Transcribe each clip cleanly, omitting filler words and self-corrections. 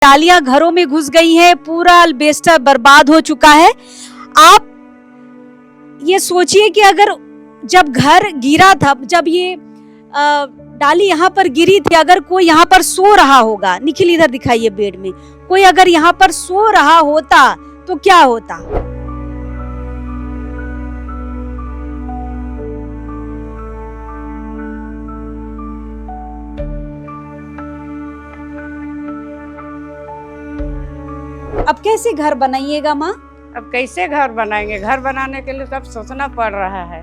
डालियां घरों में घुस गई हैं, पूरा अल्बेस्टर बर्बाद हो चुका है। आप ये सोचिए कि अगर जब घर गिरा था, जब ये डाली यहाँ पर गिरी थी, अगर कोई यहाँ पर सो रहा होगा, निखिल इधर दिखाइए बेड में, कोई अगर यहाँ पर सो रहा होता तो क्या होता। अब कैसे घर बनाइएगा माँ? अब कैसे घर बनाएंगे? घर बनाने के लिए सब सोचना पड़ रहा है।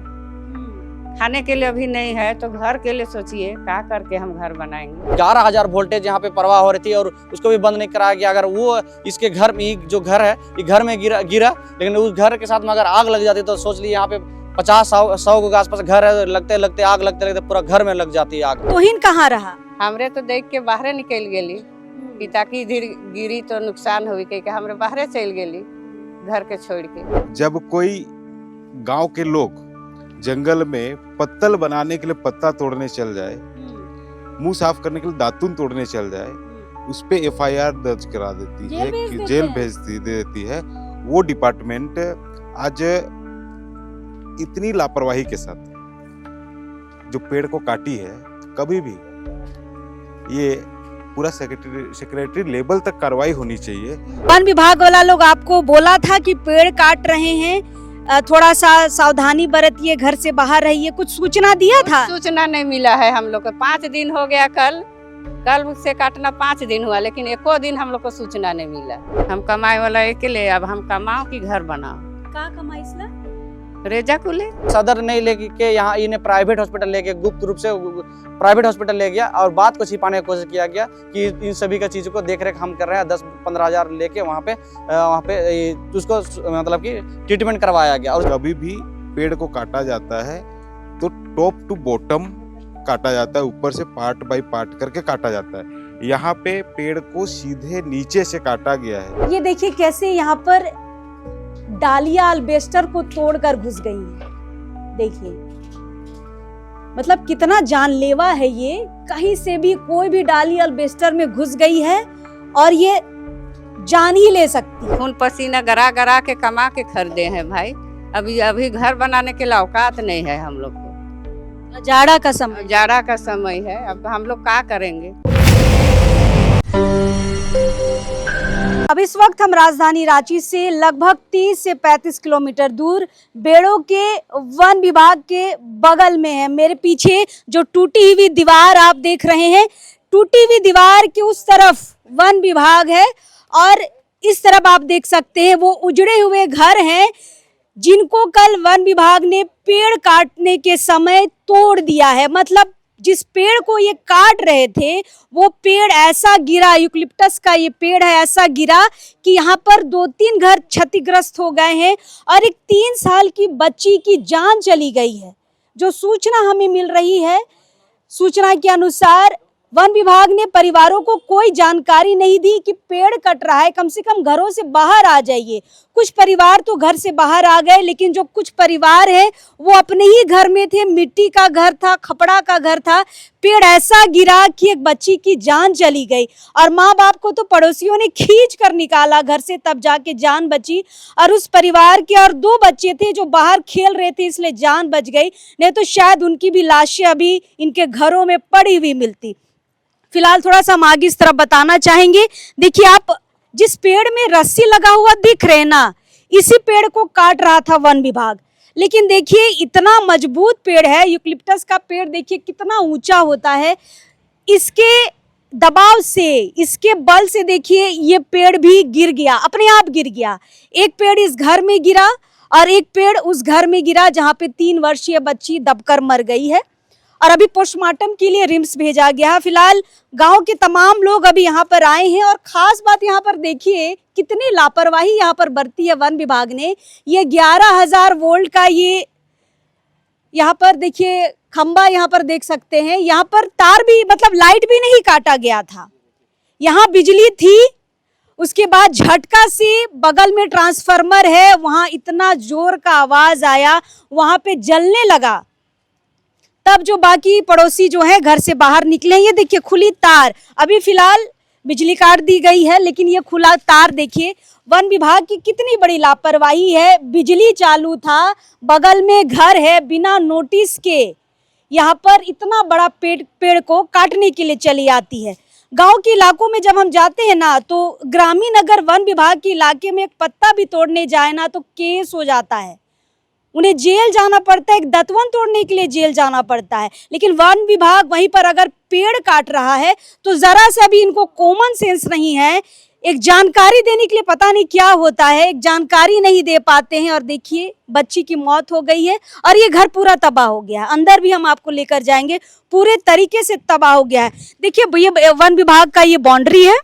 खाने के लिए अभी नहीं है तो घर के लिए सोचिए क्या करके हम घर बनाएंगे। 11,000 वोल्टेज यहाँ पे प्रवाह हो रही थी और उसको भी बंद नहीं कराया गया। अगर वो इसके घर में जो घर है ये घर में गिरा लेकिन उस घर के साथ में अगर आग लग जाती तो सोच ली यहाँ पे 50-100 के आसपास घर है, लगते लगते आग लगते पूरा घर में लग जाती है आग। तोहिन कहाँ रहा? हमरे तो देख के बाहर निकल गेली कि ताकि इधर गिरी तो नुकसान हुई, कह हमरे बाहर चल गेली घर के छोड़ के। जब कोई गांव के लोग जंगल में पत्तल बनाने के लिए पत्ता तोड़ने चल जाए, मुंह साफ करने के लिए दातुन तोड़ने चल जाए, उस पे FIR दर्ज करा देती है कि जेल भेज देती है। वो डिपार्टमेंट आज इतनी लापरवाही के साथ जो पेड़ को काटी है, कभी भी ये पूरा सेक्रेटरी लेवल तक कार्रवाई होनी चाहिए। वन विभाग वाला लोग आपको बोला था कि पेड़ काट रहे हैं, थोड़ा सा सावधानी बरतिए, घर से बाहर रहिए, कुछ सूचना दिया था? सूचना नहीं मिला है हम लोग को। 5 दिन हो गया, कल उससे काटना 5 दिन हुआ, लेकिन एको दिन हम लोग को सूचना नहीं मिला। हम कमाए वाला अकेले, अब हम कमाओ कि घर बनाओ? का कमाई इसला? रेजा कुले सदर नहीं लेके यहाँ इन्हें प्राइवेट हॉस्पिटल लेके गुप्त रूप से प्राइवेट हॉस्पिटल ले गया और बात को छिपाने की कोशिश किया गया कि इन सभी का चीज़ों को देख रेख हम कर रहे हैं। 10-15 हज़ार लेके वहाँ पे उसको मतलब कि ट्रीटमेंट करवाया गया। और कभी भी पेड़ को काटा जाता है तो टॉप टू बॉटम काटा जाता है, ऊपर से पार्ट बाय पार्ट करके काटा जाता है। यहाँ पे पेड़ को सीधे नीचे से काटा गया है। ये देखिए कैसे यहाँ पर डालियां अल्बेस्टर को तोड़कर घुस गई है। देखिए मतलब कितना जानलेवा है ये, कहीं से भी कोई भी डाली अल्बेस्टर में घुस गई है और ये जान ही ले सकती है। खून पसीना गरा गरा के कमा के खरीदे हैं भाई। अभी घर बनाने के लिए औकात नहीं है हम लोग को। जाड़ा का समय, जाड़ा का समय है, अब हम लोग क्या करेंगे? अब इस वक्त हम राजधानी रांची से लगभग 30 से 35 किलोमीटर दूर बेड़ो के वन विभाग के बगल में है। मेरे पीछे जो टूटी हुई दीवार आप देख रहे हैं, टूटी हुई दीवार के उस तरफ वन विभाग है और इस तरफ आप देख सकते हैं वो उजड़े हुए घर हैं जिनको कल वन विभाग ने पेड़ काटने के समय तोड़ दिया है। मतलब जिस पेड़ को ये काट रहे थे वो पेड़ ऐसा गिरा, यूकलिप्टस का ये पेड़ है, ऐसा गिरा कि यहाँ पर 2-3 घर क्षतिग्रस्त हो गए हैं और एक 3 साल की बच्ची की जान चली गई है। जो सूचना हमें मिल रही है, सूचना के अनुसार वन विभाग ने परिवारों को कोई जानकारी नहीं दी कि पेड़ कट रहा है, कम से कम घरों से बाहर आ जाइए। कुछ परिवार तो घर से बाहर आ गए, लेकिन जो कुछ परिवार है वो अपने ही घर में थे, मिट्टी का घर था, खपड़ा का घर था, पेड़ ऐसा गिरा कि एक बच्ची की जान चली गई और माँ बाप को तो पड़ोसियों ने खींच कर निकाला घर से, तब जाके जान बची। और उस परिवार के और 2 बच्चे थे जो बाहर खेल रहे थे, इसलिए जान बच गई, नहीं तो शायद उनकी भी लाशें अभी इनके घरों में पड़ी हुई मिलती। फिलहाल थोड़ा सा हम आगे इस तरफ बताना चाहेंगे। देखिए आप जिस पेड़ में रस्सी लगा हुआ दिख रहे हैं ना, इसी पेड़ को काट रहा था वन विभाग। लेकिन देखिए इतना मजबूत पेड़ है, यूकलिप्टस का पेड़ देखिए कितना ऊंचा होता है, इसके दबाव से, इसके बल से देखिए ये पेड़ भी गिर गया, अपने आप गिर गया। एक पेड़ इस घर में गिरा और एक पेड़ उस घर में गिरा जहाँ पे 3 वर्षीय बच्ची दबकर मर गई है और अभी पोस्टमार्टम के लिए रिम्स भेजा गया है। फिलहाल गांव के तमाम लोग अभी यहाँ पर आए हैं और खास बात यहाँ पर देखिए कितनी लापरवाही यहाँ पर बरती है वन विभाग ने। ये 11,000 वोल्ट का ये यहाँ पर देखिए खंबा यहाँ पर देख सकते हैं, यहाँ पर तार भी मतलब लाइट भी नहीं काटा गया था, यहाँ बिजली थी। उसके बाद झटका से बगल में ट्रांसफार्मर है, वहाँ इतना जोर का आवाज आया, वहाँ पे जलने लगा। तब जो बाकी पड़ोसी जो है घर से बाहर निकले, ये देखिए खुली तार। अभी फिलहाल बिजली काट दी गई है, लेकिन ये खुला तार देखिए, वन विभाग की कितनी बड़ी लापरवाही है। बिजली चालू था, बगल में घर है, बिना नोटिस के यहाँ पर इतना बड़ा पेड़ को काटने के लिए चली आती है। गांव के इलाकों में जब हम जाते हैं ना, तो ग्रामीण अगर वन विभाग के इलाके में एक पत्ता भी तोड़ने जाए ना तो केस हो जाता है, उन्हें जेल जाना पड़ता है, एक दतवन तोड़ने के लिए जेल जाना पड़ता है। लेकिन वन विभाग वहीं पर अगर पेड़ काट रहा है तो जरा सा भी इनको कॉमन सेंस नहीं है, एक जानकारी देने के लिए पता नहीं क्या होता है, एक जानकारी नहीं दे पाते हैं। और देखिए बच्ची की मौत हो गई है और ये घर पूरा तबाह हो गया है। अंदर भी हम आपको लेकर जाएंगे, पूरे तरीके से तबाह हो गया है। देखिए ये वन विभाग का ये बाउंड्री है,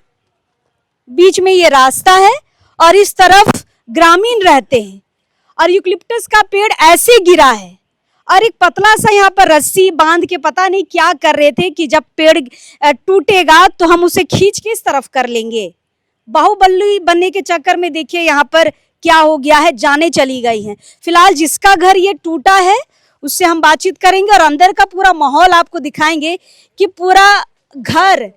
बीच में ये रास्ता है और इस तरफ ग्रामीण रहते हैं और यूकलिप्टस का पेड़ ऐसे गिरा है और एक पतला सा यहाँ पर रस्सी बांध के पता नहीं क्या कर रहे थे कि जब पेड़ टूटेगा तो हम उसे खींच के इस तरफ कर लेंगे। बाहुबली बनने के चक्कर में देखिए यहाँ पर क्या हो गया है, जाने चली गई हैं। फिलहाल जिसका घर ये टूटा है उससे हम बातचीत करेंगे और अंदर का पूरा माहौल आपको दिखाएंगे कि पूरा घर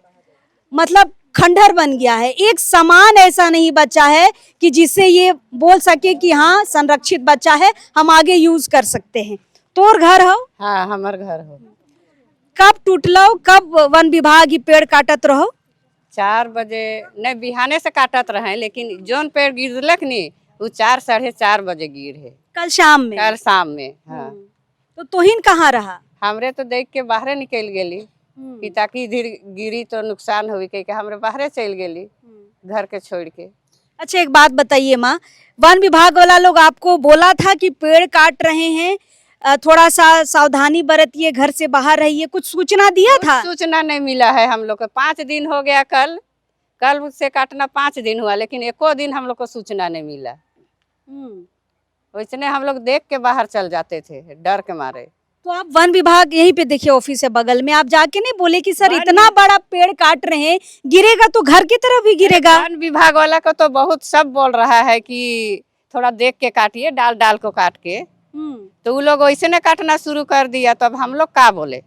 मतलब खंडहर बन गया है। एक सामान ऐसा नहीं बचा है कि जिससे ये बोल सके कि हाँ संरक्षित बचा है, हम आगे यूज कर सकते हैं। तोर घर हो? हाँ हमार घर हो। कब टूटलो, कब वन विभाग ये पेड़ काटत रहो? 4 बजे नहीं बिहाने से काटत रहे, लेकिन जोन पेड़ गिरलक नी वो 4 साढ़े 4 बजे गिर है, कल शाम में? कल शाम में। हाँ तो तोहिन कहाँ रहा? हमरे तो देख के बाहरे निकल गेली कि ताकि इधर गिरी तो नुकसान हुई, कह के हमरे बाहरे चल गेली घर के छोड़ के। अच्छा एक बात बताइए माँ, वन विभाग वाला लोग आपको बोला था कि पेड़ काट रहे हैं, थोड़ा सा सावधानी बरतिए, घर से बाहर रहिए, कुछ सूचना दिया था? सूचना नहीं मिला है हम लोग को। 5 दिन हो गया, कल उससे काटना 5 दिन हुआ, लेकिन एको दिन हम लोग को सूचना नहीं मिला। वैसने हम लोग देख के बाहर चल जाते थे डर के मारे। तो आप वन विभाग यहीं पे देखिए ऑफिस है बगल में, आप जाके नहीं बोले कि सर इतना बड़ा पेड़ काट रहे हैं, गिरेगा तो घर की तरफ भी गिरेगा? वन विभाग वाला को तो बहुत सब बोल रहा है कि थोड़ा देख के काटिए, डाल डाल को काट के, तो वो लोग वैसे ने काटना शुरू कर दिया, तो अब हम लोग क्या बोले।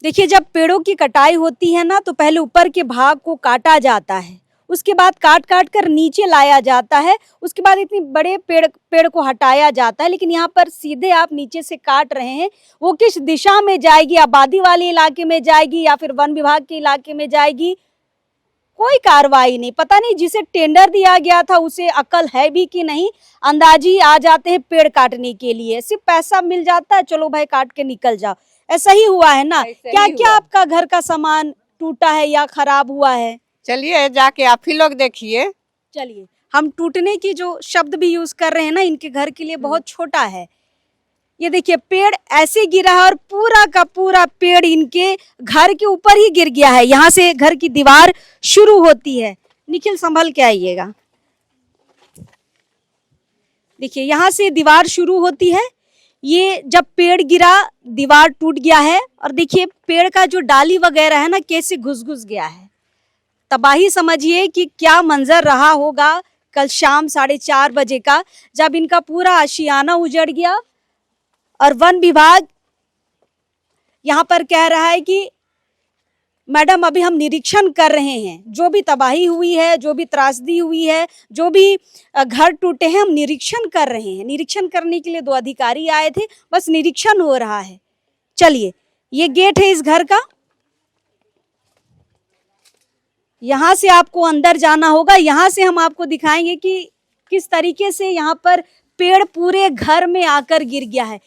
देखिए जब पेड़ों की कटाई होती है ना तो पहले ऊपर के भाग को काटा जाता है, उसके बाद काट काट कर नीचे लाया जाता है, उसके बाद इतनी बड़े पेड़ को हटाया जाता है। लेकिन यहाँ पर सीधे आप नीचे से काट रहे हैं, वो किस दिशा में जाएगी, आबादी वाले इलाके में जाएगी या फिर वन विभाग के इलाके में जाएगी, कोई कार्रवाई नहीं। पता नहीं जिसे टेंडर दिया गया था उसे अकल है भी कि नहीं, अंदाजी आ जाते हैं पेड़ काटने के लिए, सिर्फ पैसा मिल जाता है, चलो भाई काट के निकल जाओ। ऐसा ही हुआ है ना? क्या क्या आपका घर का सामान टूटा है या खराब हुआ है? चलिए जाके आप ही लोग देखिए। चलिए, हम टूटने की जो शब्द भी यूज कर रहे हैं ना, इनके घर के लिए बहुत छोटा है। ये देखिए पेड़ ऐसे गिरा है और पूरा का पूरा पेड़ इनके घर के ऊपर ही गिर गया है। यहाँ से घर की दीवार शुरू होती है। निखिल संभल के आइएगा। देखिए यहाँ से दीवार शुरू होती है, ये जब पेड़ गिरा दीवार टूट गया है। और देखिए पेड़ का जो डाली वगैरह है ना कैसे घुस घुस गया है। तबाही समझिए कि क्या मंजर रहा होगा कल शाम 4:30 बजे का, जब इनका पूरा आशियाना उजड़ गया। और वन विभाग यहाँ पर कह रहा है कि मैडम अभी हम निरीक्षण कर रहे हैं, जो भी तबाही हुई है, जो भी त्रासदी हुई है, जो भी घर टूटे हैं, हम निरीक्षण कर रहे हैं। निरीक्षण करने के लिए 2 अधिकारी आए थे, बस निरीक्षण हो रहा है। चलिए ये गेट है इस घर का, यहाँ से आपको अंदर जाना होगा। यहाँ से हम आपको दिखाएंगे कि किस तरीके से यहाँ पर पेड़ पूरे घर में आकर गिर गया है।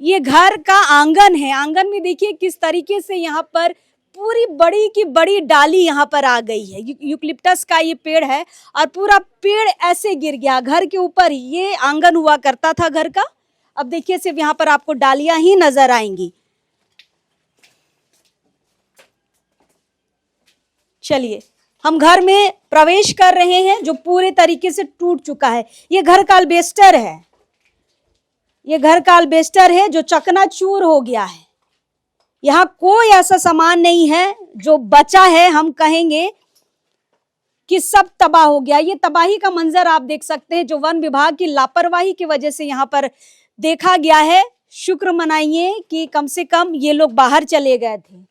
ये घर का आंगन है, आंगन में देखिए किस तरीके से यहाँ पर पूरी बड़ी की बड़ी डाली यहाँ पर आ गई है। यूकलिप्टस का ये पेड़ है और पूरा पेड़ ऐसे गिर गया घर के ऊपर। ये आंगन हुआ करता था घर का, अब देखिए सिर्फ यहाँ पर आपको डालियां ही नजर आएंगी। चलिए हम घर में प्रवेश कर रहे हैं जो पूरे तरीके से टूट चुका है। ये घर का अल्बेस्टर है, ये घर का अल्बेस्टर है जो चकनाचूर हो गया है। यहाँ कोई ऐसा सामान नहीं है जो बचा है, हम कहेंगे कि सब तबाह हो गया। ये तबाही का मंजर आप देख सकते हैं जो वन विभाग की लापरवाही की वजह से यहाँ पर देखा गया है। शुक्र मनाइए कि कम से कम ये लोग बाहर चले गए थे।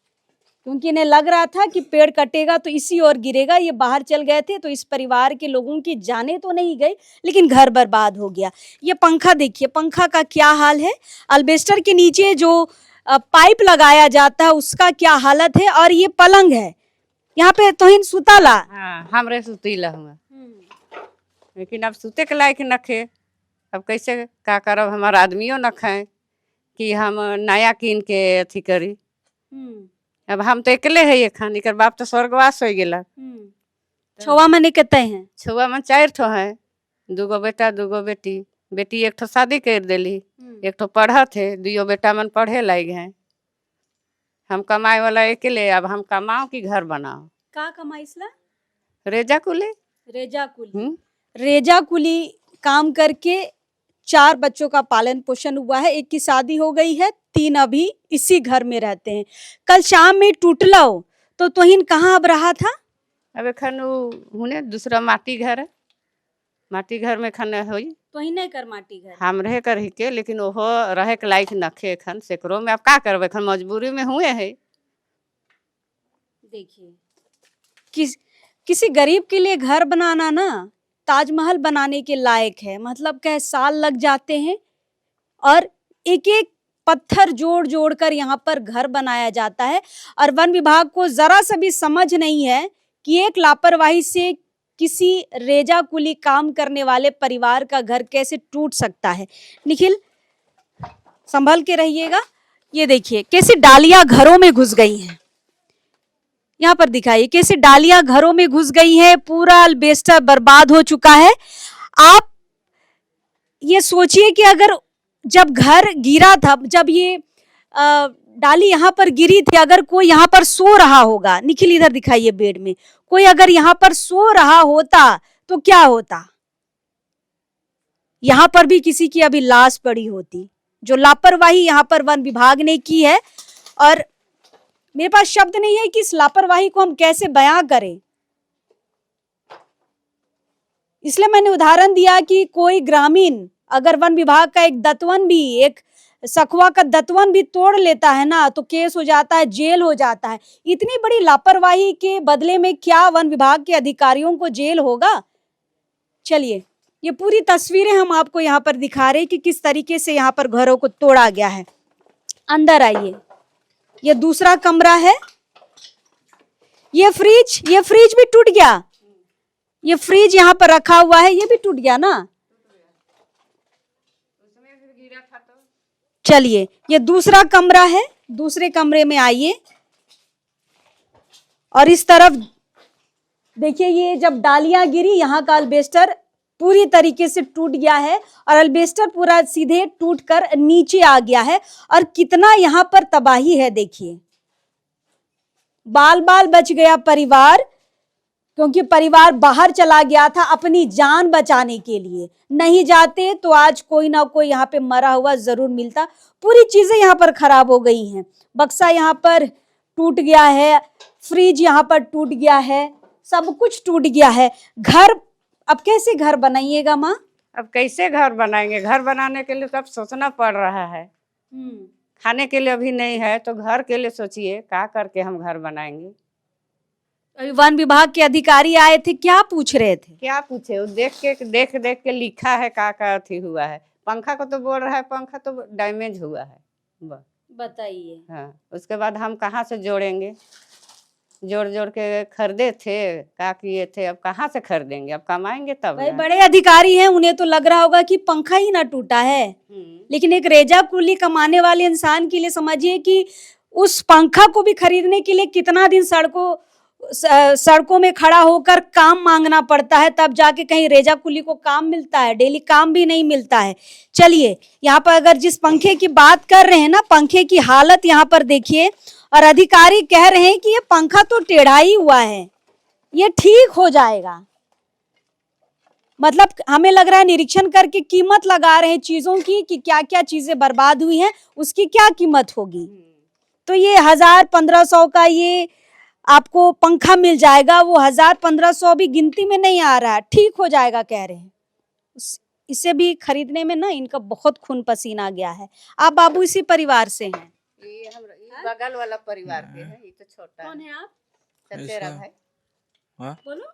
क्योंकि इन्हें लग रहा था कि पेड़ कटेगा तो इसी ओर गिरेगा। ये बाहर चल गए थे तो इस परिवार के लोगों की जाने तो नहीं गई, लेकिन घर बर्बाद हो गया। ये पंखा देखिए, पंखा का क्या हाल है। अल्बेस्टर के नीचे जो पाइप लगाया जाता है उसका क्या हालत है। और ये पलंग है, यहाँ पे तोहिन सुताला। हाँ हमरे सुतीला हुआ, लेकिन अब सुते के लायक नखे। अब कैसे का करब, हमार आदमियों न खाए कि हम नया कीन के अथी करी। अब हम तो अकेले है ये खान, एकर बाप तो स्वर्गवास हो गेला। छुआ मने कहते हैं, छुआ में 4 ठो है, 2 गो बेटा 2 गो बेटी। बेटी 1 ठो शादी कर देली, 1 ठो पढ़त है, 2 बेटा मन पढ़े लायक हैं। हम कमाए वाला अकेले, अब हम कमाओ कि घर बनाओ। का कमाईसला? रेजा कुले रेजा कुली। रेजा कुली काम करके 4 बच्चों का पालन पोषण हुआ है। 1 की शादी हो गई है, 3 अभी इसी घर में रहते हैं। कल शाम में टूटला हो तो तोहिन कहाँ अब रहा था? अब एखन हुने दूसरा माटी घर है, माटी घर में खन होई तोहिन नहीं कर माटी घर। हम रहे कर ही के, लेकिन ओहो रहे के लायक नखे एखन सेकरो में। अब का करबे, एखन मजबूरी में हुए है। देखिए, किसी गरीब के लिए घर बनाना ना ताजमहल बनाने के लायक है। मतलब क्या, साल लग जाते हैं और एक एक पत्थर जोड़ जोड़ कर यहाँ पर घर बनाया जाता है। और वन विभाग को जरा सा भी समझ नहीं है कि एक लापरवाही से किसी रेजा कुली काम करने वाले परिवार का घर कैसे टूट सकता है। निखिल संभल के रहिएगा। ये देखिए कैसे डालियां घरों में घुस गई हैं, यहाँ पर दिखाइए कैसे डालियां घरों में घुस गई है। पूरा अल्बेस्टर बर्बाद हो चुका है। आप ये सोचिए कि अगर जब घर गिरा था, जब ये डाली यहाँ पर गिरी थी, अगर कोई यहाँ पर सो रहा होगा, निखिल इधर दिखाइए बेड में, कोई अगर यहाँ पर सो रहा होता तो क्या होता? यहाँ पर भी किसी की अभी लाश पड़ी होती। जो लापरवाही यहाँ पर वन विभाग ने की है, और मेरे पास शब्द नहीं है कि इस लापरवाही को हम कैसे बयां करें। इसलिए मैंने उदाहरण दिया कि कोई ग्रामीण अगर वन विभाग का एक दतवन भी, एक सखुआ का दतवन भी तोड़ लेता है ना, तो केस हो जाता है, जेल हो जाता है। इतनी बड़ी लापरवाही के बदले में क्या वन विभाग के अधिकारियों को जेल होगा? चलिए, ये पूरी तस्वीरें हम आपको यहाँ पर दिखा रहे हैं कि किस तरीके से यहाँ पर घरों को तोड़ा गया है। अंदर आइए, ये दूसरा कमरा है। ये फ्रिज भी टूट गया। ये फ्रिज यहाँ पर रखा हुआ है, ये भी टूट गया ना। चलिए, ये दूसरा कमरा है। दूसरे कमरे में आइए और इस तरफ देखिए, ये जब डालियां गिरी यहाँ का अल्बेस्टर पूरी तरीके से टूट गया है और अल्बेस्टर पूरा सीधे टूटकर नीचे आ गया है। और कितना यहाँ पर तबाही है देखिए। बाल बाल बच गया परिवार, क्योंकि परिवार बाहर चला गया था अपनी जान बचाने के लिए। नहीं जाते तो आज कोई ना कोई यहाँ पे मरा हुआ जरूर मिलता। पूरी चीजें यहाँ पर खराब हो गई हैं। बक्सा यहाँ पर टूट गया है, फ्रिज यहाँ पर टूट गया है, सब कुछ टूट गया है। घर अब कैसे घर बनाइएगा माँ? अब कैसे घर बनाएंगे? घर बनाने के लिए तो अब सोचना पड़ रहा है। खाने के लिए अभी नहीं है तो घर के लिए सोचिए क्या करके हम घर बनाएंगे। अभी वन विभाग के अधिकारी आए थे, क्या पूछ रहे थे? क्या पूछे, वो देख के लिखा है का अथी हुआ है। पंखा को तो बोल रहा है पंखा तो डैमेज हुआ है। बताइए। हाँ, उसके बाद हम कहाँ से जोड़ेंगे? जोड़ जोड़ के खरीदे थे, क्या किए थे, अब कहाँ से खरीदेंगे? अब कमाएंगे तब भाई ना। बड़े अधिकारी हैं, उन्हें तो लग रहा होगा कि पंखा ही ना टूटा है, लेकिन एक रेजा कुली कमाने वाले इंसान के लिए समझिए कि उस पंखा को भी खरीदने के लिए कितना दिन सड़कों में खड़ा होकर काम मांगना पड़ता है, तब जाके कहीं रेजा कुली को काम मिलता है। डेली काम भी नहीं मिलता है। चलिए, यहाँ पर अगर जिस पंखे की बात कर रहे हैं ना, पंखे की हालत यहाँ पर देखिए। और अधिकारी कह रहे हैं कि ये पंखा तो टेढ़ा ही हुआ है, ये ठीक हो जाएगा। मतलब हमें लग रहा है निरीक्षण करके कीमत लगा रहे हैं चीजों की कि क्या क्या चीजें बर्बाद हुई हैं, उसकी क्या कीमत होगी। तो ये 1000-1500 का ये आपको पंखा मिल जाएगा। वो 1000-1500 भी गिनती में नहीं आ रहा है, ठीक हो जाएगा कह रहे हैं। इसे भी खरीदने में ना इनका बहुत खून पसीना गया है। आप बाबू इसी परिवार से हैं? बगल वाला परिवार के है, ये तो छोटा कौन है आप? चचेरा ऐसा। भाई। हाँ, बोलो।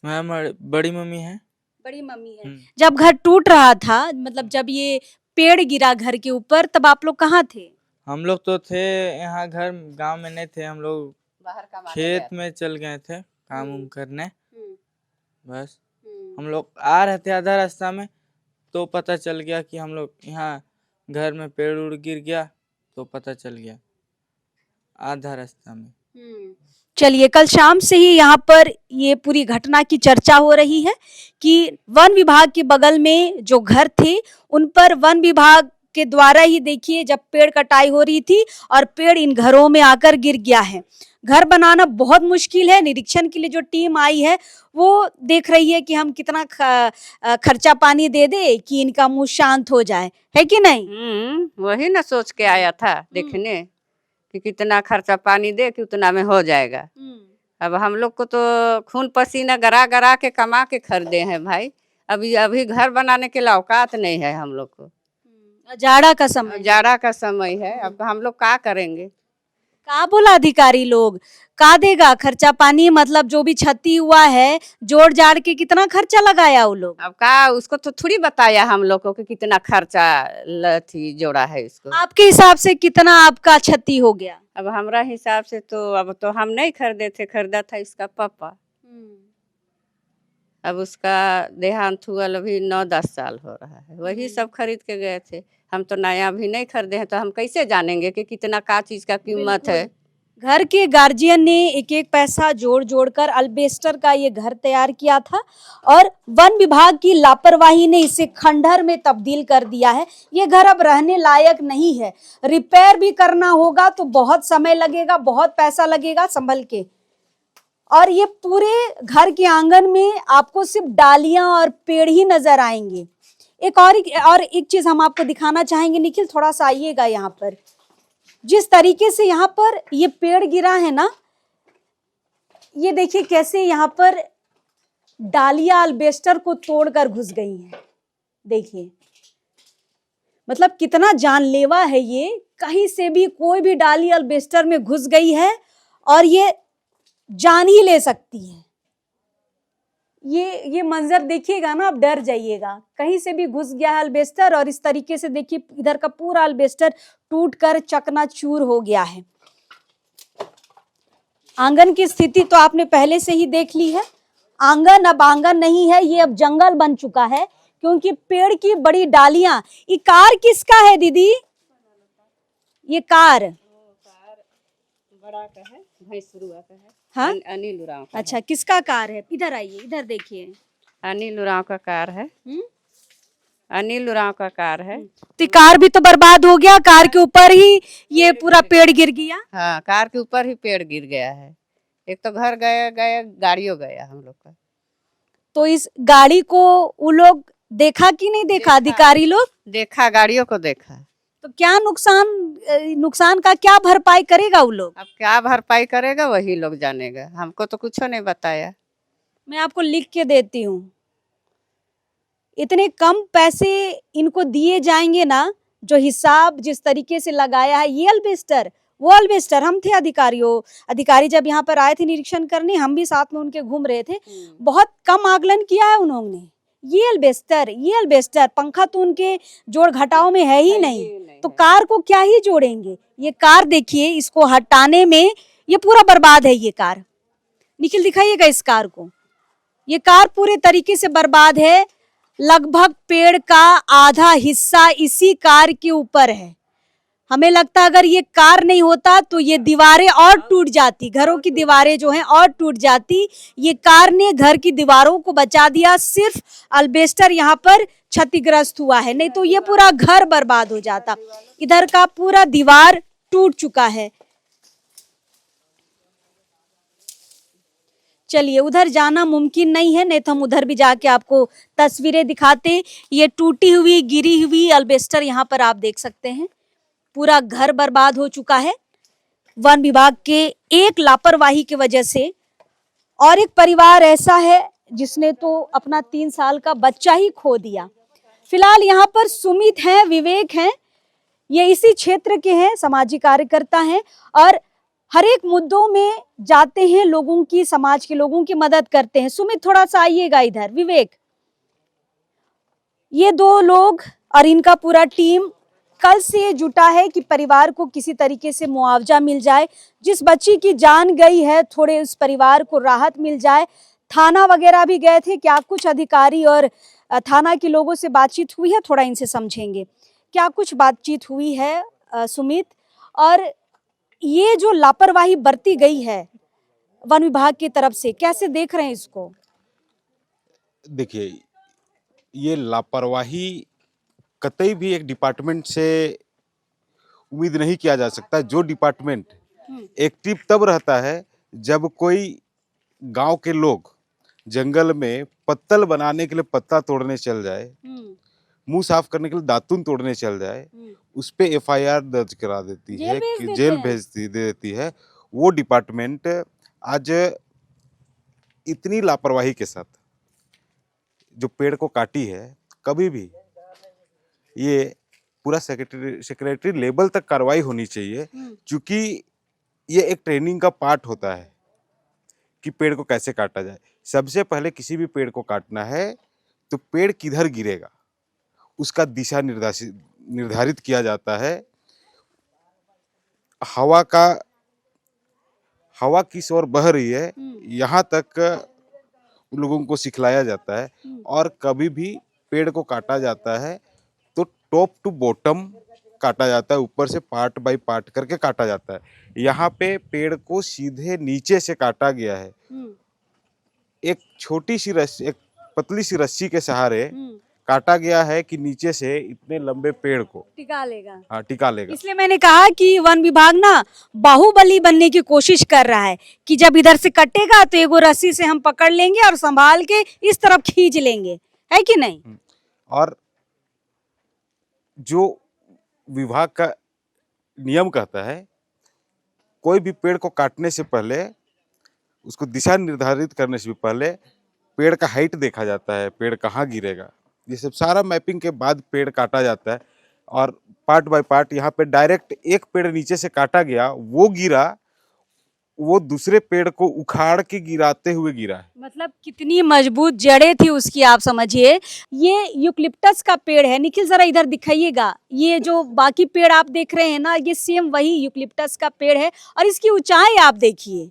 मैं बड़ी मम्मी है। बड़ी मम्मी है। हम्म। जब घर टूट रहा था, मतलब जब ये पेड़ गिरा घर के ऊपर, तब आप लोग कहाँ थे? हम लोग तो थे यहाँ, घर गांव में नहीं थे, हम लोग बाहर कमाने खेत गया में चल गए थे काम हम्म। उम करने। हम्म, बस हम्म। हम लोग आ रहे थे आधा रास्ता में, तो पता चल गया कि हम लोग यहाँ घर में पेड़ उड़ गिर गया, तो पता चल गया आधा रास्ता में। चलिए, कल शाम से ही यहाँ पर ये पूरी घटना की चर्चा हो रही है कि वन विभाग के बगल में जो घर थे उन पर वन विभाग के द्वारा ही, देखिए, जब पेड़ कटाई हो रही थी और पेड़ इन घरों में आकर गिर गया है। घर बनाना बहुत मुश्किल है। निरीक्षण के लिए जो टीम आई है वो देख रही है कि हम कितना खर्चा पानी दे दे कि इनका मुंह शांत हो जाए, है कि नहीं? वही ना सोच के आया था देखने कि कितना खर्चा पानी दे कि उतना में हो जाएगा। अब हम लोग को तो खून पसीना गरा गरा के कमा के खरीदे हैं भाई। अभी अभी घर बनाने के लिए औकात नहीं है हम लोग को। जाड़ा का समय, जाड़ा का समय है, अब हम लोग क्या करेंगे? का बोला अधिकारी लोग, का देगा खर्चा पानी? मतलब जो भी क्षति हुआ है, जोड़ जाड़ के कितना खर्चा लगाया वो लोग? अब का उसको तो थोड़ी बताया हम लोग को कि कितना खर्चा थी जोड़ा है इसको। आपके हिसाब से कितना आपका क्षति हो गया? अब हमरा हिसाब से तो अब तो हम नहीं खरीदे थे, खरीदा था इसका पापा। अब उसका देहांत हुआ अभी 9-10 साल हो रहा है, वही सब खरीद के गए थे। हम तो नया भी नहीं खरीदे हैं, तो हम कैसे जानेंगे कि कितना का चीज का कीमत है। घर के गार्जियन ने एक एक पैसा जोड़ जोड़ कर अल्बेस्टर का ये घर तैयार किया था और वन विभाग की लापरवाही ने इसे खंडहर में तब्दील कर दिया है। ये घर अब रहने लायक नहीं है। रिपेयर भी करना होगा तो बहुत समय लगेगा, बहुत पैसा लगेगा संभल के। और ये पूरे घर के आंगन में आपको सिर्फ डालियां और पेड़ ही नजर आएंगे। और एक चीज हम आपको दिखाना चाहेंगे, निखिल थोड़ा सा आइएगा यहाँ पर। जिस तरीके से यहाँ पर ये पेड़ गिरा है ना, ये देखिए कैसे यहाँ पर डालियां अल्बेस्टर को तोड़कर घुस गई हैं। देखिए, मतलब कितना जानलेवा है ये। कहीं से भी कोई भी डाली अल्बेस्टर में घुस गई है और ये जान ही ले सकती है। ये मंजर देखिएगा ना, आप डर जाइएगा। कहीं से भी घुस गया है अल्बेस्टर और इस तरीके से देखिए इधर का पूरा अल्बेस्टर टूटकर चकनाचूर हो गया है। आंगन की स्थिति तो आपने पहले से ही देख ली है। आंगन अब आंगन नहीं है, ये अब जंगल बन चुका है क्योंकि पेड़ की बड़ी डालियां। ये कार किसका है दीदी? ये कार बड़ा का है, भैंसुरुआ का है। हाँ? अनिल उरांव का। अच्छा, किसका कार है? इधर आइए, इधर देखिए। अनिल उरांव का कार है। अनिल उरांव का कार है। तो कार भी तो बर्बाद हो गया, कार के ऊपर ही ये पूरा पेड़ गिर गया। हाँ, कार के ऊपर ही पेड़ गिर गया है। एक तो घर गया गया, गाड़ियों गया हम लोग का। तो इस गाड़ी को वो लोग देखा कि नहीं देखा? अधिकारी लोग देखा, गाड़ियों को देखा। तो क्या नुकसान का क्या भरपाई करेगा वो लोग? अब क्या भरपाई करेगा वही लोग जानेगा, हमको तो कुछ नहीं बताया। मैं आपको लिख के देती हूँ। इतने कम पैसे इनको दिए जाएंगे ना, जो हिसाब जिस तरीके से लगाया है, ये अल्बेस्टर वो अल्बेस्टर। हम थे अधिकारी जब यहाँ पर आए थे निरीक्षण करने, हम भी साथ में उनके घूम रहे थे। बहुत कम आकलन किया है उन्होंने। ये अल्बेस्टर पंखा तो उनके जोड़ घटाव में है ही नहीं, तो कार को क्या ही जोड़ेंगे। ये कार देखिए, इसको हटाने में ये पूरा बर्बाद है। ये कार, निखिल दिखाइएगा इस कार को। ये कार पूरे तरीके से बर्बाद है। लगभग पेड़ का आधा हिस्सा इसी कार के ऊपर है। हमें लगता है अगर ये कार नहीं होता तो ये दीवारें और टूट जाती, घरों की दीवारें जो हैं और टूट जाती। ये कार ने घर की दीवारों को बचा दिया, सिर्फ अल्बेस्टर यहाँ पर क्षतिग्रस्त हुआ है, नहीं तो ये पूरा घर बर्बाद हो जाता। इधर का पूरा दीवार टूट चुका है। चलिए, उधर जाना मुमकिन नहीं है, नहीं तो हम उधर भी जाके आपको तस्वीरें दिखाते। ये टूटी हुई गिरी हुई अल्बेस्टर यहाँ पर आप देख सकते हैं। पूरा घर बर्बाद हो चुका है वन विभाग के एक लापरवाही की वजह से। और एक परिवार ऐसा है जिसने तो अपना 3 साल का बच्चा ही खो दिया। फिलहाल यहाँ पर सुमित हैं, विवेक हैं, ये इसी क्षेत्र के हैं, सामाजिक कार्यकर्ता हैं और हर एक मुद्दों में जाते हैं, लोगों की, समाज के लोगों की मदद करते हैं। सुमित थोड़ा सा आइएगा इधर। विवेक, ये दो लोग और इनका पूरा टीम कल से जुटा है कि परिवार को किसी तरीके से मुआवजा मिल जाए, जिस बच्ची की जान गई है थोड़े उस परिवार को राहत मिल जाए। थाना वगैरह भी गए थे, क्या कुछ अधिकारी और थाना के लोगों से बातचीत हुई है? थोड़ा इनसे समझेंगे क्या कुछ बातचीत हुई है सुमित। और ये जो लापरवाही बरती गई है वन विभाग की तरफ से, कैसे देख रहे हैं इसको? देखिए, ये लापरवाही कतई भी एक डिपार्टमेंट से उम्मीद नहीं किया जा सकता। जो डिपार्टमेंट एक्टिव तब रहता है जब कोई गांव के लोग जंगल में पत्तल बनाने के लिए पत्ता तोड़ने चल जाए, मुंह साफ करने के लिए दातुन तोड़ने चल जाए, उस पे एफआईआर दर्ज करा देती जेल है, भेज कि देते जेल हैं। भेज देती है। वो डिपार्टमेंट आज इतनी लापरवाही के साथ जो पेड़ को काटी है, कभी भी ये पूरा सेक्रेटरी लेवल तक कार्रवाई होनी चाहिए, क्योंकि ये एक ट्रेनिंग का पार्ट होता है कि पेड़ को कैसे काटा जाए। सबसे पहले किसी भी पेड़ को काटना है तो पेड़ किधर गिरेगा उसका दिशा निर्धारित किया जाता है। हवा किस ओर बह रही है यहाँ तक उन लोगों को सिखलाया जाता है। और कभी भी पेड़ को काटा जाता है तो टॉप टू बॉटम काटा जाता है, ऊपर से पार्ट बाय पार्ट करके काटा जाता है। यहाँ पे पेड़ को सीधे नीचे से काटा गया है। एक छोटी सी रस्सी, एक पतली सी रस्सी के सहारे काटा गया है कि नीचे से इतने लंबे पेड़ को टिका लेगा। हाँ टिका लेगा। इसलिए मैंने कहा कि वन विभाग ना बाहुबली बनने की कोशिश कर रहा है कि जब इधर से कटेगा तो एगो रस्सी से हम पकड़ लेंगे और संभाल के इस तरफ खींच लेंगे, है कि नहीं? और जो विभाग का नियम कहता है, कोई भी पेड़ को काटने से पहले, उसको दिशा निर्धारित करने से भी पहले पेड़ का हाइट देखा जाता है, पेड़ कहाँ गिरेगा, ये सब सारा मैपिंग के बाद पेड़ काटा जाता है। और पार्ट बाय पार्ट यहाँ पे डायरेक्ट एक पेड़ नीचे से काटा गया, वो गिरा, वो दूसरे पेड़ को उखाड़ के गिराते हुए गिरा है। मतलब कितनी मजबूत जड़ें थी उसकी, आप समझिए। ये यूकलिप्टस का पेड़ है। निखिल जरा इधर दिखाइएगा। ये जो बाकी पेड़ आप देख रहे हैं ना, ये सेम वही यूकलिप्टस का पेड़ है और इसकी ऊंचाई आप देखिए,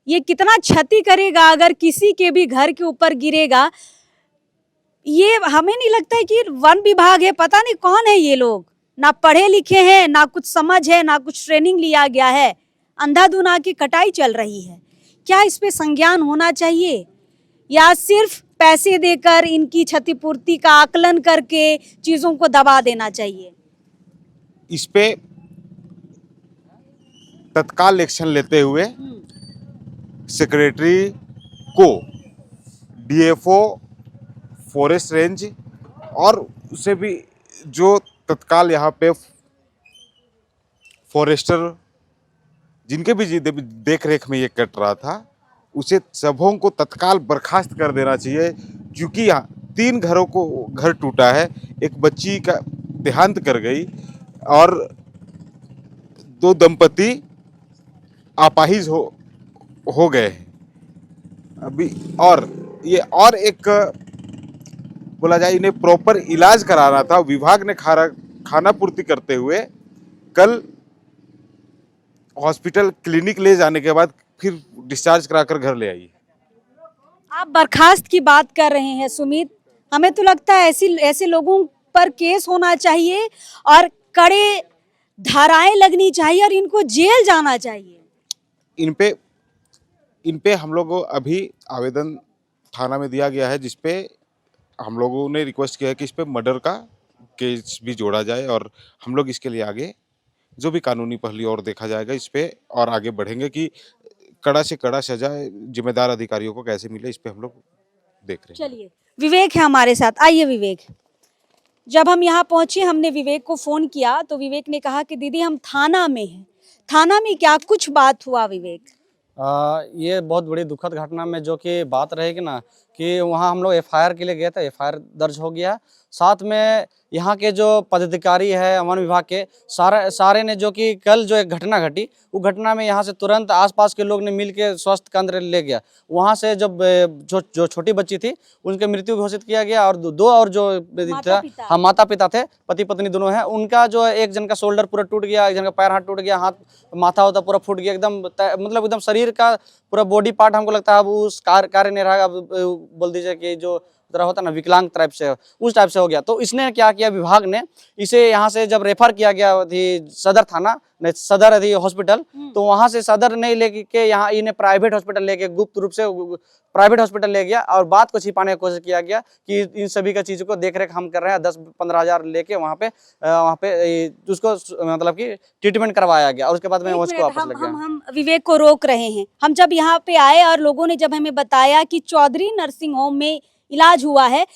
ये कितना क्षति करेगा अगर किसी के भी घर के ऊपर गिरेगा। ये हमें नहीं लगता है कि वन विभाग है, पता नहीं कौन है ये लोग, ना पढ़े लिखे हैं, ना कुछ समझ है, ना कुछ ट्रेनिंग लिया गया है, अंधाधुना की कटाई चल रही है। क्या इस पे संज्ञान होना चाहिए या सिर्फ पैसे देकर इनकी क्षतिपूर्ति का आकलन करके चीजों को दबा देना चाहिए? इस पे तत्काल एक्शन लेते हुए सेक्रेटरी को डीएफओ फॉरेस्ट रेंज और उसे भी जो तत्काल यहाँ पे फॉरेस्टर जिनके भी देख रेख में ये कट रहा था, उसे सबों को तत्काल बर्खास्त कर देना चाहिए। क्योंकि यहाँ 3 घरों को घर टूटा है, एक बच्ची का देहांत कर गई और 2 दंपति अपाहिज हो गए अभी। और ये और एक बोला जाए, इन्हें प्रॉपर इलाज कराना था। विभाग ने खाना पूर्ति करते हुए कल हॉस्पिटल क्लिनिक ले जाने के बाद फिर डिस्चार्ज कराकर घर ले आई। आप बर्खास्त की बात कर रहे हैं सुमित, हमें तो लगता है ऐसे लोगों पर केस होना चाहिए और कड़े धाराएं लगनी चाहिए और इनको जेल जाना चाहिए। इन पे हम लोग अभी आवेदन थाना में दिया गया है, जिसपे हम लोगों ने रिक्वेस्ट किया है कि इस पे मर्डर का केस भी जोड़ा जाए और हम लोग इसके लिए आगे जो भी कानूनी पहलू और देखा जाएगा, इस पे और आगे बढ़ेंगे कि कड़ा से कड़ा सजा जिम्मेदार अधिकारियों को कैसे मिले, इस पे हम लोग देख रहे हैं। चलिए, विवेक है हमारे साथ, आइए विवेक। जब हम यहाँ पहुंचे, हमने विवेक को फोन किया तो विवेक ने कहा कि दीदी हम थाना में हैं। थाना में क्या कुछ बात हुआ विवेक? ये बहुत बड़ी दुखद घटना में जो कि बात रहेगी ना, कि वहाँ हम लोग एफआईआर के लिए गए थे, एफआईआर दर्ज हो गया। साथ में यहाँ के जो पदाधिकारी है वन विभाग के सारे ने जो कि कल जो एक घटना घटी, वो घटना में यहाँ से तुरंत आसपास के लोग ने मिल के स्वास्थ्य केंद्र ले गया। वहाँ से जब जो छोटी बच्ची थी उनकी मृत्यु घोषित किया गया, और दो और जो हाँ माता पिता थे, पति पत्नी दोनों हैं, उनका जो एक जन का शोल्डर पूरा टूट गया, एक जन का पैर हाथ टूट गया, हाथ माथा होता पूरा फूट गया, एकदम मतलब एकदम शरीर का पूरा बॉडी पार्ट हमको लगता है अब उस कार्य नहीं रहा। अब बोल दीजिए कि जो तरह होता है ना विकलांग टाइप से, उस टाइप से हो गया। तो इसने क्या किया, विभाग ने इसे यहाँ से जब रेफर किया गया थी सदर थाना, सदर थी हॉस्पिटल, तो वहाँ से सदर नहीं लेके यहाँ इन्हें प्राइवेट हॉस्पिटल लेके गुप्त रूप से प्राइवेट हॉस्पिटल ले गया, और बात को छिपाने की कोशिश किया गया कि इन सभी का चीज़ों को देख रेख हम कर रहे हैं। 10-15 हज़ार लेके वहाँ पे उसको मतलब कि ट्रीटमेंट करवाया गया, और उसके बाद में उसको वापस लग गया। हम विवेक को रोक रहे हैं। हम जब यहाँ पे आए और लोगों ने जब हमें बताया कि चौधरी नर्सिंग होम में इलाज हुआ है,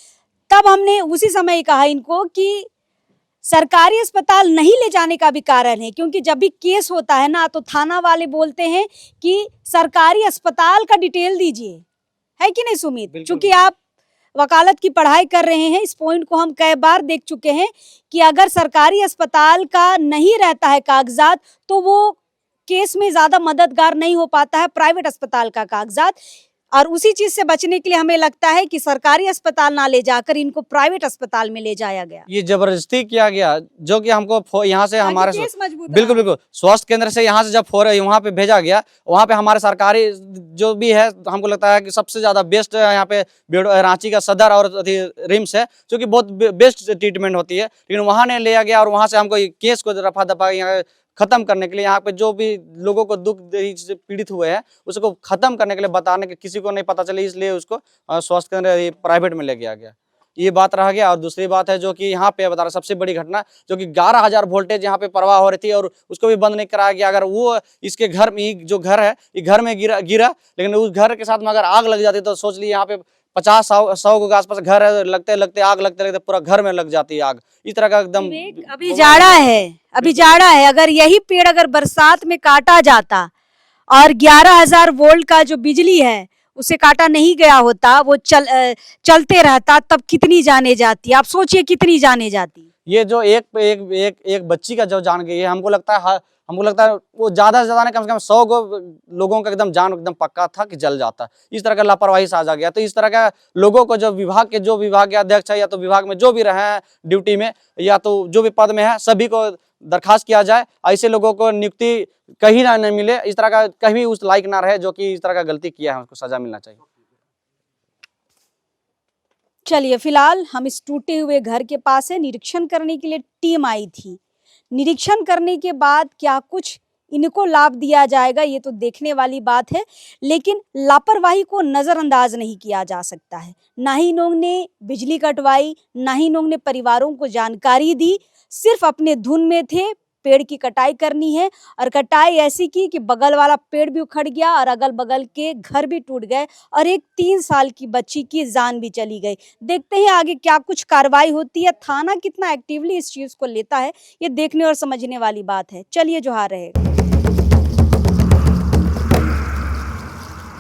तब हमने उसी समय कहा इनको कि सरकारी अस्पताल नहीं ले जाने का भी कारण है, क्योंकि जब भी केस होता है ना तो थाना वाले बोलते हैं कि सरकारी अस्पताल का डिटेल दीजिए, है कि नहीं सुमित? चूंकि आप वकालत की पढ़ाई कर रहे हैं, इस पॉइंट को हम कई बार देख चुके हैं कि अगर सरकारी अस्पताल का नहीं रहता है कागजात तो वो केस में ज्यादा मददगार नहीं हो पाता है प्राइवेट अस्पताल का कागजात। और उसी चीज से बचने के लिए हमें लगता है कि सरकारी अस्पताल ना ले जाकर इनको प्राइवेट अस्पताल में ले जाया गया। ये जबरदस्ती किया गया, जो कि हमको यहाँ से हमारे बिल्कुल बिल्कुल स्वास्थ्य केंद्र से यहाँ से जब वहाँ पे भेजा गया, वहाँ पे हमारे सरकारी जो भी है, हमको लगता है कि सबसे ज्यादा बेस्ट यहाँ पे रांची का सदर और रिम्स है, जो कि बहुत बेस्ट ट्रीटमेंट होती है, लेकिन वहाँ नहीं लिया गया। और वहाँ से हमको केस को रफा दफा यहाँ खत्म करने के लिए, यहाँ पे जो भी लोगों को दुख से पीड़ित हुए हैं उसको खत्म करने के लिए बताने के किसी को नहीं पता चले, इसलिए उसको स्वास्थ्य केंद्र प्राइवेट में ले गया गया। ये बात रह गया। और दूसरी बात है जो कि यहाँ पे बता रहा, सबसे बड़ी घटना जो कि 11,000 वोल्टेज यहाँ पे प्रवाह हो रही थी और उसको भी बंद नहीं कराया गया। अगर वो इसके घर में जो घर है, ये घर में गिरा, लेकिन उस घर के साथ में अगर आग लग जाती तो सोच ली यहाँ पे 50-100 के आसपास घर है, लगते आग लगते पूरा घर में लग जाती है आग। इस तरह का एकदम अभी जाड़ा है, अगर यही पेड़ अगर बरसात में काटा जाता और 11,000 वोल्ट का जो बिजली है उसे काटा नहीं गया होता, वो चलते रहता, तब कितनी जाने जाती। आप सोचिए कितनी जाने जाती। ये जो एक बच्ची का जो जान गई है, हमको लगता है वो ज्यादा से ज्यादा नहीं, कम से कम 100 लोगों का एकदम जान एकदम पक्का था कि जल जाता। इस तरह का लापरवाही साझा गया। तो इस तरह का लोगों को जो विभाग के अध्यक्ष है, या तो विभाग में जो भी रहे हैं ड्यूटी में, या तो जो भी पद में है, सभी को दरखास्त किया जाए, ऐसे लोगों को नियुक्ति कहीं ना नहीं मिले, इस तरह का कहीं उस लायक ना रहे जो कि इस तरह का गलती किया है, उसको सजा मिलना चाहिए। चलिए, फिलहाल हम इस टूटे हुए घर के पास है, निरीक्षण करने के लिए टीम आई थी। निरीक्षण करने के बाद क्या कुछ इनको लाभ दिया जाएगा ये तो देखने वाली बात है, लेकिन लापरवाही को नजरअंदाज नहीं किया जा सकता है। ना ही इन्होंने बिजली कटवाई, ना ही इन्होंने परिवारों को जानकारी दी, सिर्फ अपने धुन में थे। पेड़ की कटाई करनी है और कटाई ऐसी की कि बगल वाला पेड़ भी उखड़ गया और अगल बगल के घर भी टूट गए और एक 3 साल की बच्ची की जान भी चली गई। देखते हैं आगे क्या कुछ कार्रवाई होती है, थाना कितना एक्टिवली इस चीज को लेता है, ये देखने और समझने वाली बात है। चलिए, जोहार रहेगा।